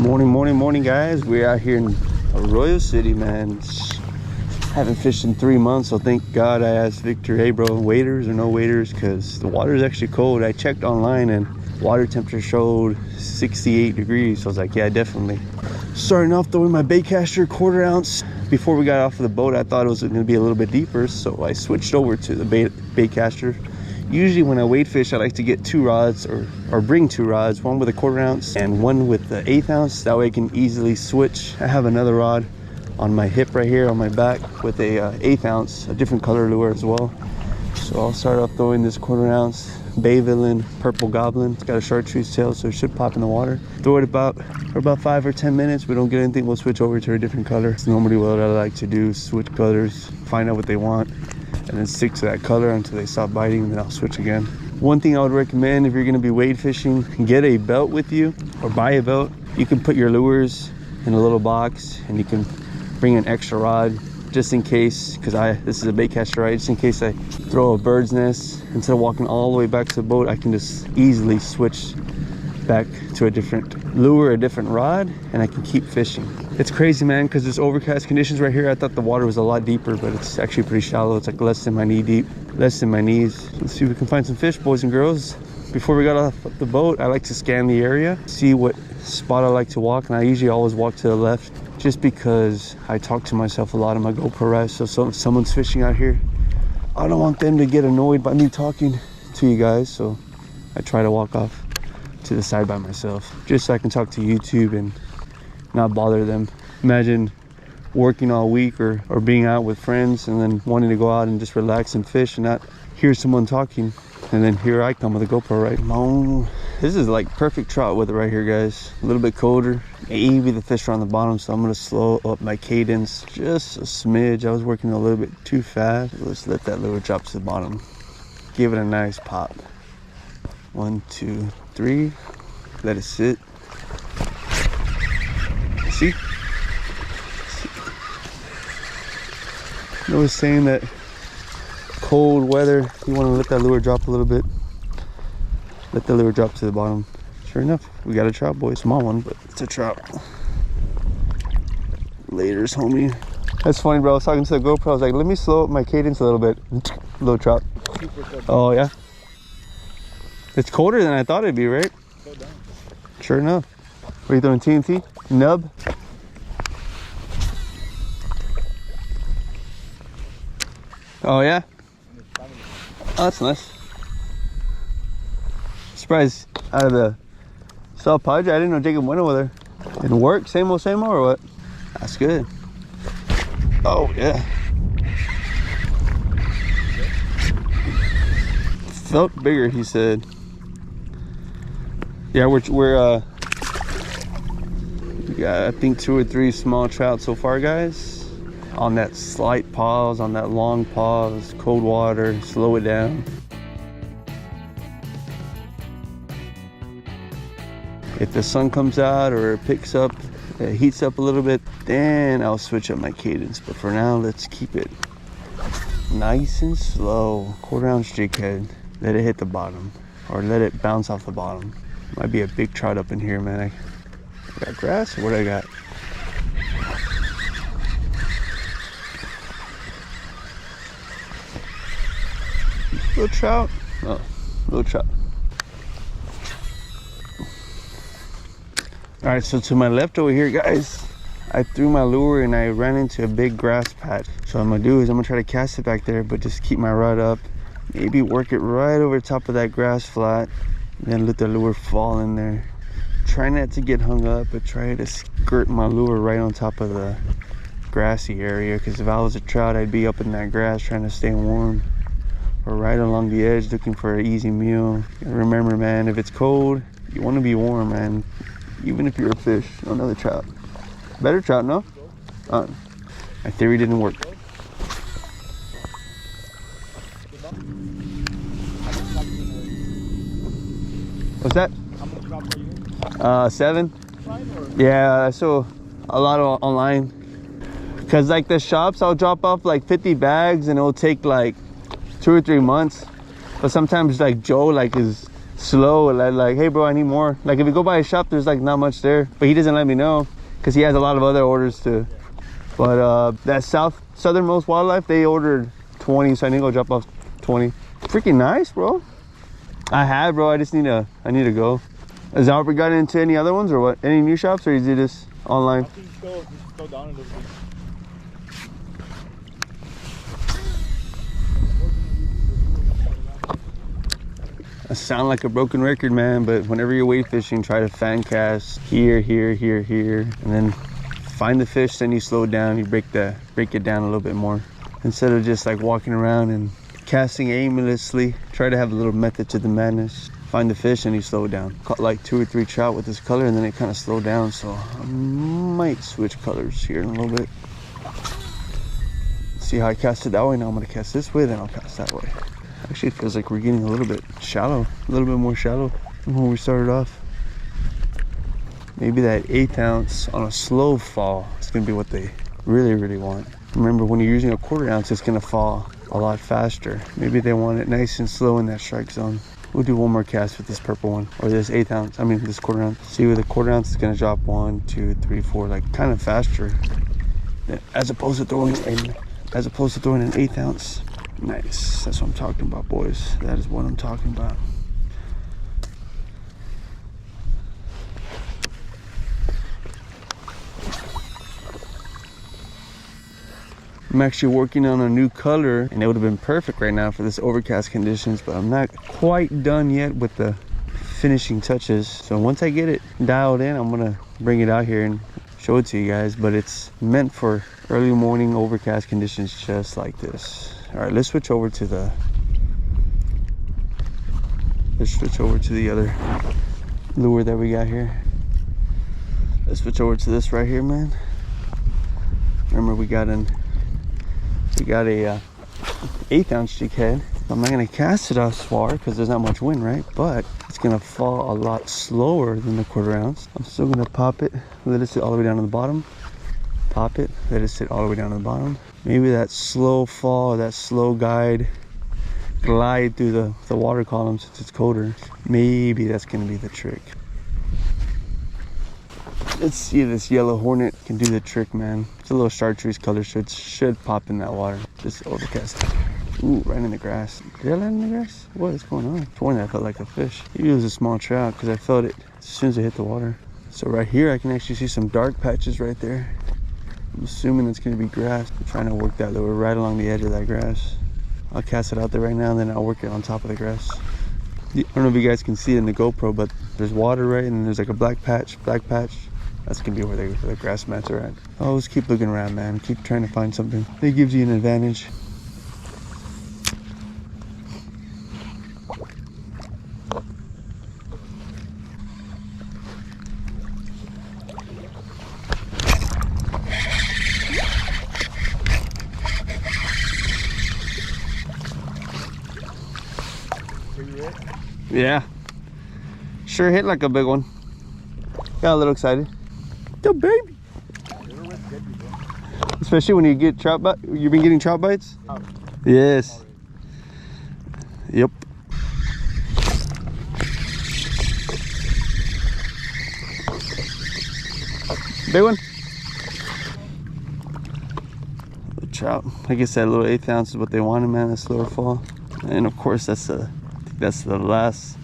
Morning, guys. We're out here in Arroyo City, man. Haven't fished in 3 months, so thank God I asked Victor, hey bro, waders or no waders, because the water is actually cold. I checked online and water temperature showed 68 degrees, so I was like, yeah, definitely. Starting off throwing my baitcaster 1/4 ounce. Before we got off of the boat, I thought it was going to be a little bit deeper, so I switched over to the baitcaster. Usually when I wade fish, I like to get 2 rods or bring 2 rods, one with a 1/4 ounce and one with the 1/8 ounce. That way I can easily switch. I have another rod on my hip right here on my back with a 1/8 ounce, a different color lure as well. So I'll start off throwing this 1/4 ounce bay villain purple goblin. It's got a chartreuse tail, so it should pop in the water. Throw it for about 5 or 10 minutes. We don't get anything, we'll switch over to a different color. It's normally what I like to do, switch colors, find out what they want, and then stick to that color until they stop biting, and then I'll switch again. One thing I would recommend if you're going to be wade fishing, get a belt with you or buy a belt. You can put your lures in a little box and you can bring an extra rod just in case, because this is a bait caster, right? Just in case I throw a bird's nest, instead of walking all the way back to the boat, I can just easily switch back to a different lure, a different rod, and I can keep fishing. It's crazy, man, because there's overcast conditions right here. I thought the water was a lot deeper, but it's actually pretty shallow. It's like less than my knee deep, less than my knees. Let's see if we can find some fish, boys and girls. Before we got off the boat, I like to scan the area, see what spot I like to walk, and I usually always walk to the left just because I talk to myself a lot on my GoPro ride. So if someone's fishing out here, I don't want them to get annoyed by me talking to you guys, so I try to walk off to the side by myself just so I can talk to YouTube and not bother them. Imagine working all week or being out with friends and then wanting to go out and just relax and fish and not hear someone talking, and then here I come with a GoPro right now. This is like perfect trout weather right here, guys. A little bit colder, maybe the fish are on the bottom, so I'm gonna slow up my cadence just a smidge. I was working a little bit too fast. Let's let that lure drop to the bottom, give it a nice pop. 1, 2, 3, let it sit. See? I was saying that cold weather, you want to let that lure drop a little bit. Let the lure drop to the bottom. Sure enough, we got a trout, boy. Small one, but it's a trout. Laters, homie. That's funny, bro. I was talking to the GoPro. I was like, let me slow up my cadence a little bit. Little trout. Oh, yeah? It's colder than I thought it'd be, right? Sure enough. What are you throwing, TNT? Nub? Oh, yeah? Oh, that's nice. Surprised out of the South Padre. I didn't know Jacob went over there. And work, same old, or what? That's good. Oh, yeah. Felt bigger, he said. Yeah, we got, I think 2 or 3 small trout so far, guys. On that slight pause, on that long pause, cold water, slow it down. If the sun comes out or it picks up, it heats up a little bit, then I'll switch up my cadence. But for now, let's keep it nice and slow. 1/4 ounce jig head, let it hit the bottom or let it bounce off the bottom. Might be a big trout up in here, man. I got grass or what I got? Little trout. Oh, little trout. All right, so to my left over here, guys, I threw my lure and I ran into a big grass patch. So what I'm gonna do is I'm gonna try to cast it back there, but just keep my rod up. Maybe work it right over top of that grass flat, and then let the lure fall in there. Try not to get hung up, but try to skirt my lure right on top of the grassy area, because if I was a trout, I'd be up in that grass trying to stay warm, or right along the edge looking for an easy meal. And remember, man, if it's cold, you want to be warm, man. Even if you're a fish. Another trout. Better trout, no? My theory didn't work. What's that? 7. Yeah, I saw a lot online. Because like the shops, I'll drop off like 50 bags and it'll take like 2 or 3 months. But sometimes like Joe like is slow. Like, hey bro, I need more. Like if you go by a shop, there's like not much there, but he doesn't let me know because he has a lot of other orders too. But that southernmost wildlife, they ordered 20, so I need to go drop off 20. Freaking nice, bro. I have, bro. I just need to go. Has Albert got into any other ones or what? Any new shops, or is it just online? I think just go down a little bit. I sound like a broken record, man, but whenever you're wade fishing, try to fan cast here, here, here, here, and then find the fish, then you slow it down, you break it down a little bit more. Instead of just like walking around and casting aimlessly, try to have a little method to the madness. Find the fish and you slow it down. Caught like 2 or 3 trout with this color and then it kind of slowed down, so I might switch colors here in a little bit. See how I cast it that way? Now I'm gonna cast this way, then I'll cast that way. Actually, it feels like we're getting a little bit shallow, a little bit more shallow than when we started off. Maybe that 1/8 ounce on a slow fall is gonna be what they really, really want. Remember, when you're using a 1/4 ounce, it's gonna fall a lot faster. Maybe they want it nice and slow in that strike zone. We'll do one more cast with this purple one, or this 1/8 ounce, I mean this 1/4 ounce. See, with a 1/4 ounce, it's gonna drop 1, 2, 3, 4, like kind of faster, as opposed to throwing an 1/8 ounce. Nice, that's what I'm talking about, boys. That is what I'm talking about. I'm actually working on a new color, and it would have been perfect right now for this overcast conditions, but I'm not quite done yet with the finishing touches. So once I get it dialed in, I'm gonna bring it out here and show it to you guys, but it's meant for early morning overcast conditions just like this. All right, let's switch over to the other lure that we got here. Let's switch over to this right here, man. Remember, we got a 1/8 ounce jig head. I'm not gonna cast it off swar because there's not much wind, right? But it's gonna fall a lot slower than the 1/4 ounce. I'm still gonna pop it, let it sit all the way down to the bottom. Pop it, let it sit all the way down to the bottom. Maybe that slow fall, that slow glide through the water column since it's colder. Maybe that's gonna be the trick. Let's see if this yellow hornet can do the trick, man. It's a little chartreuse color, so it should pop in that water. Just overcast. Ooh, right in the grass. Did I land in the grass? What is going on? For one, that felt like a fish. Maybe it was a small trout because I felt it as soon as I hit the water. So right here, I can actually see some dark patches right there. I'm assuming it's going to be grass. I'm trying to work that lure right along the edge of that grass. I'll cast it out there right now, and then I'll work it on top of the grass. I don't know if you guys can see it in the GoPro, but there's water, right? And then there's like a black patch. That's gonna be where the grass mats are at. Always keep looking around, man. Keep trying to find something that gives you an advantage. Yeah, sure hit like a big one. Got a little excited. Yo, baby. Especially when you get trout bites. You've been getting trout bites? Yes. Yep. Big one. The trout. Like I said, a little 1/8 ounce is what they wanted, man. That slower fall. And of course, that's the last.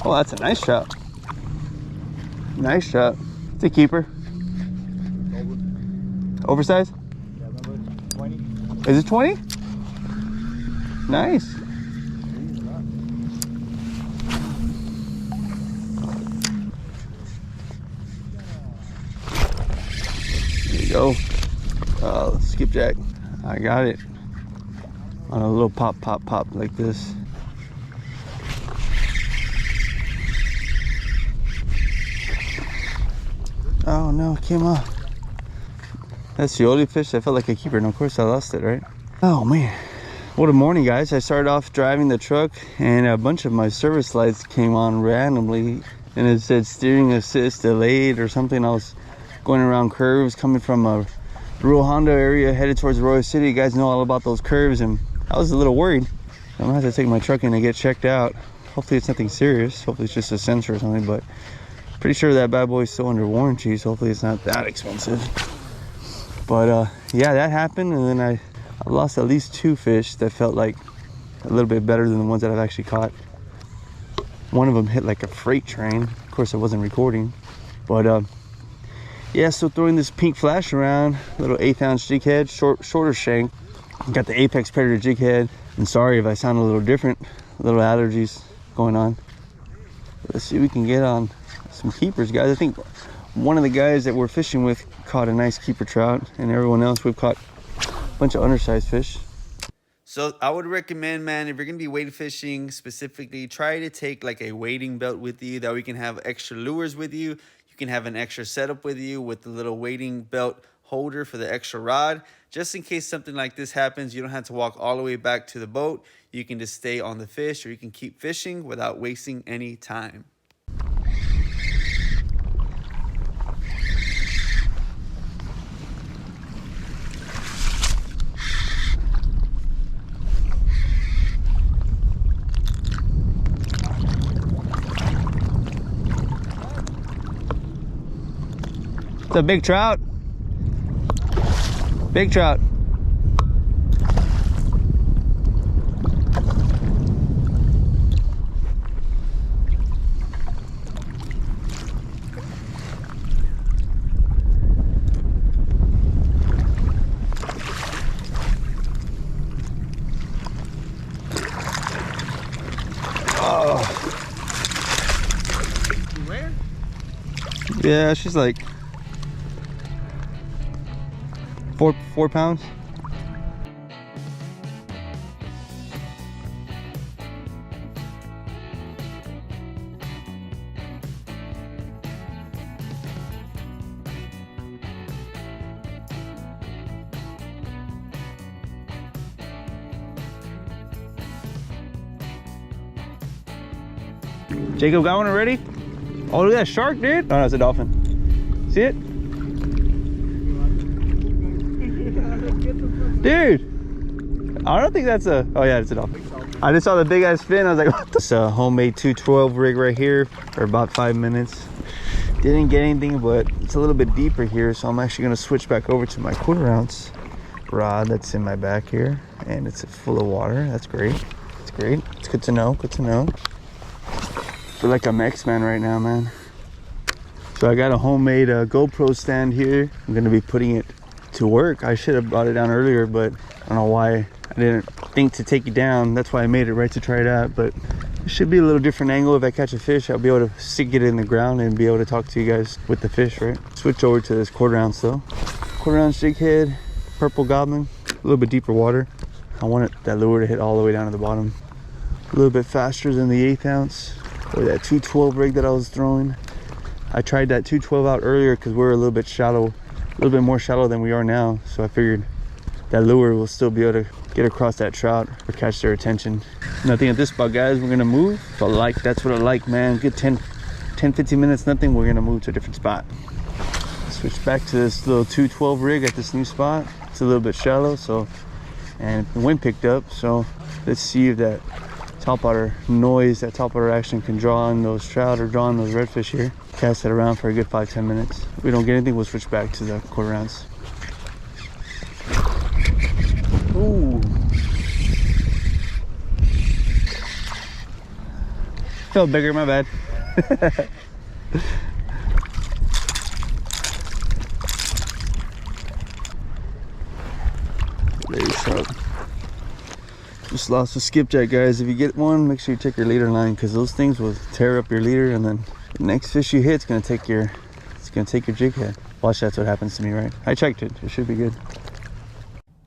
Oh, that's a nice trout. Nice trout. It's a keeper. Oversized? Yeah, remember 20? Is it 20? Nice. There you go. Skipjack. I got it. On a little pop like this. Oh no, it came off. That's the only fish that felt like a keeper, and of course I lost it, right? Oh man, what a morning, guys. I started off driving the truck and a bunch of my service lights came on randomly and it said steering assist delayed or something. I was going around curves coming from a rural Honda area headed towards Arroyo City. You guys know all about those curves, and I was a little worried. I'm gonna have to take my truck in and get checked out. Hopefully it's nothing serious. Hopefully it's just a sensor or something, but pretty sure that bad boy's still under warranty, so hopefully it's not that expensive. But yeah, that happened, and then I lost at least 2 fish that felt like a little bit better than the ones that I've actually caught. One of them hit like a freight train. Of course I wasn't recording, but yeah, so throwing this pink flash around, little 1/8 ounce jig head, shorter shank. Got the Apex Predator jig head. And sorry if I sound a little different, little allergies going on. Let's see if we can get on some keepers, guys. I think one of the guys that we're fishing with caught a nice keeper trout, and everyone else, we've caught a bunch of undersized fish. So I would recommend, man, if you're going to be weight fishing specifically, try to take like a wading belt with you. That way you can have extra lures with you. You can have an extra setup with you with the little wading belt holder for the extra rod. Just in case something like this happens, you don't have to walk all the way back to the boat. You can just stay on the fish, or you can keep fishing without wasting any time. It's a big trout. Big trout. Oh. Where? Yeah, she's like 4 pounds. Jacob got one already? Oh, look at that shark, dude. Oh no, it's a dolphin. See it? Dude, I don't think that's a, oh yeah, it's a dolphin. I just saw the big ass fin. I was like, what the? It's a homemade 212 rig right here for about 5 minutes. Didn't get anything, but it's a little bit deeper here, so I'm actually gonna switch back over to my 1/4 ounce rod that's in my back here, and it's full of water. That's great. It's great. It's good to know. Good to know. I feel like I'm X-Man right now, man. So I got a homemade GoPro stand here. I'm gonna be putting it to work. I should have brought it down earlier, but I don't know why I didn't think to take it down. That's why I made it right to try it out. But it should be a little different angle. If I catch a fish, I'll be able to stick it in the ground and be able to talk to you guys with the fish, right? Switch over to this 1/4 ounce though. 1/4 ounce jig head, purple goblin, a little bit deeper water. I wanted that lure to hit all the way down to the bottom. A little bit faster than the 1/8 ounce or that 212 rig that I was throwing. I tried that 212 out earlier because we're a little bit shallow, a little bit more shallow than we are now. So I figured that lure will still be able to get across that trout or catch their attention. Nothing at this spot, guys. We're gonna move. But that's what I like, man. Good 10-15 minutes, nothing. We're gonna move to a different spot. Switch back to this little 212 rig at this new spot. It's a little bit shallow, so, and the wind picked up. So let's see if that topwater noise, that topwater action can draw on those trout or draw on those redfish here. Cast it around for a good 5-10 minutes. If we don't get anything, we'll switch back to the 1/4 ounce. Ooh. Felt bigger, my bad. Very sharp. Just lost a skipjack, guys. If you get one, make sure you take your leader line, because those things will tear up your leader, and then the next fish you hit is gonna take your jig head. Watch, that's what happens to me, right? I checked it. It should be good.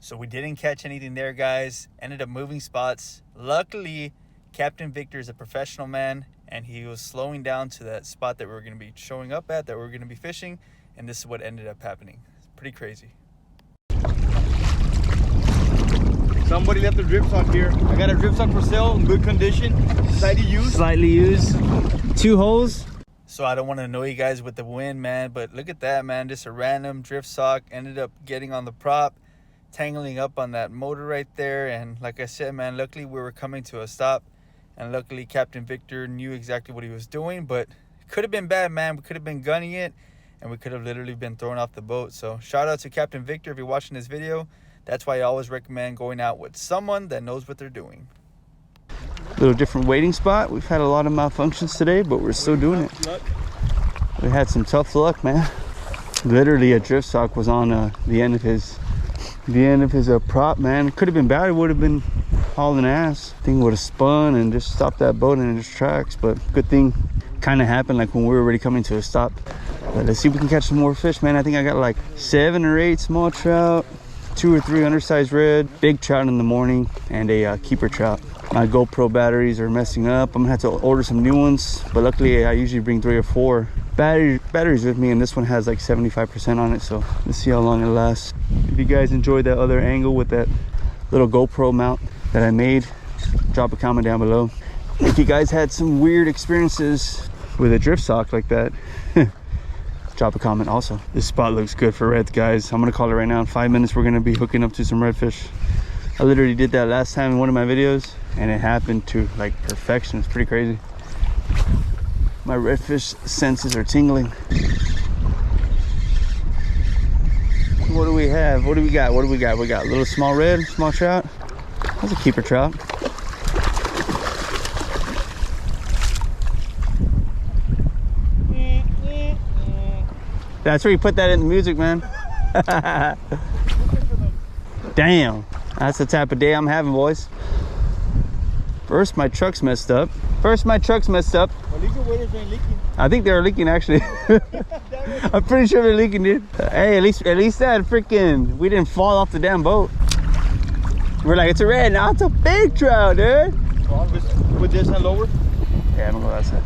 So we didn't catch anything there, guys. Ended up moving spots. Luckily, Captain Victor is a professional man, and he was slowing down to that spot that we were going to be showing up at, that we are going to be fishing, and this is what ended up happening. It's pretty crazy. Somebody left the drip sock here. I got a drip sock for sale in good condition, slightly used. Slightly used. 2 holes. So I don't want to annoy you guys with the wind, man, but look at that, man. Just a random drift sock. Ended up getting on the prop, tangling up on that motor right there. And like I said, man, luckily we were coming to a stop, And luckily Captain Victor knew exactly what he was doing, but it could have been bad, man. We could have been gunning it and we could have literally been thrown off the boat. So shout out to Captain Victor if you're watching this video. That's why I always recommend going out with someone that knows what they're doing. Little different waiting spot. We've had a lot of malfunctions today, but we're still doing it. We had some tough luck, man. Literally a drift sock was on the end of his prop, man. It could have been bad. It would have been hauling ass. Thing would have spun and just stopped that boat in its tracks. But good thing kind of happened like when we were already coming to a stop. But let's see if we can catch some more fish, man. I think I got like 7 or 8 small trout, 2 or 3 undersized red, big trout in the morning, and a keeper trout. My GoPro batteries are messing up. I'm gonna have to order some new ones, but luckily I usually bring 3 or 4 batteries with me, and this one has like 75% on it, so let's see how long it lasts. If you guys enjoyed that other angle with that little GoPro mount that I made, drop a comment down below. If you guys had some weird experiences with a drift sock like that, drop a comment also. This spot looks good for reds, guys. I'm gonna call it right now. In 5 minutes we're gonna be hooking up to some redfish. I literally did that last time in one of my videos and it happened to like perfection. It's pretty crazy. My redfish senses are tingling. What do we have? What do we got? What do we got? We got a little small red, small trout. That's a keeper trout. That's where you put that in the music, man. Damn, that's the type of day I'm having, boys. First, my truck's messed up. Well, leak your waders ain't leaking. I think they're leaking, actually. I'm pretty sure they're leaking, dude. Hey, at least that freaking, we didn't fall off the damn boat. We're like, it's a red. Now it's a big trout, dude. With this and lower? Yeah, I'm gonna go outside.